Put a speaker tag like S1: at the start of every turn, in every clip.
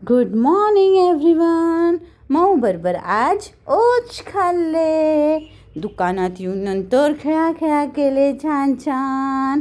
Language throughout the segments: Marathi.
S1: Good morning everyone. मऊ बरोबर आज ओट्स खाल्ले. दुकानात येऊन नंतर खेळा केले छान छान.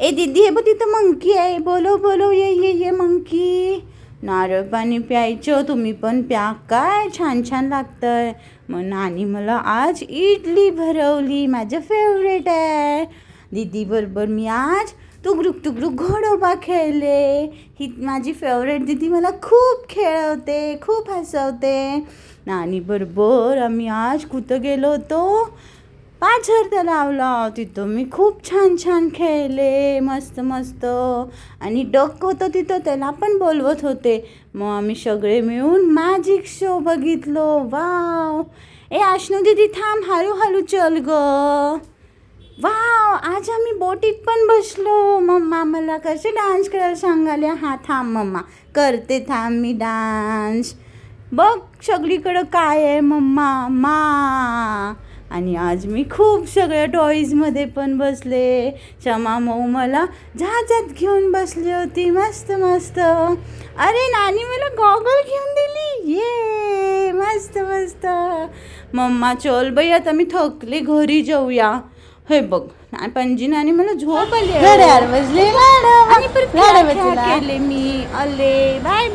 S1: ए दीदी हे बघ तिथं मंकी आहे. बोलो बोलो ये मंकी. नारळ पाणी प्यायचं, तुम्ही पण प्या. काय छान छान लागतंय. मग नानी मला आज इडली भरवली, माझं फेवरेट आहे. दीदी बरोबर मी आज तुगरुक घोडोबा खेळले. ही माझी फेवरेट दीदी मला खूप खेळवते, खूप हसवते. नानी बरोबर आम्ही आज कुठं गेलो होतो, पाझर लावला. तिथं मी खूप छान खेळले, मस्त. आणि डक होतं तिथं, त्याला पण बोलवत होते. मग आम्ही सगळे मिळून मॅजिक शो बघितलो. वाव. ए आशनू दीदी थांब, हळू चल ग. वाव, आज आम्ही बोटीत पण बसलो. मम्मा मला कसे डान्स करायला सांगाले. हा थांब मम्मा करते, थांब मी डान्स. बघ सगळीकडं काय आहे मम्मा. आणि आज मी खूप सगळ्या टॉईजमध्ये पण बसले. क्षमा मऊ मला जहाजात घेऊन बसली होती, मस्त. अरे नानी मला गॉगल घेऊन दिली. ये मस्त. मम्मा चल बाई, आता मी थकले, घरी जाऊया. हे बघ पंजीना आणि मला झोप आली.
S2: घड्याळ वाजले मॅडम
S1: आणि परत केले मी. आले, बाय.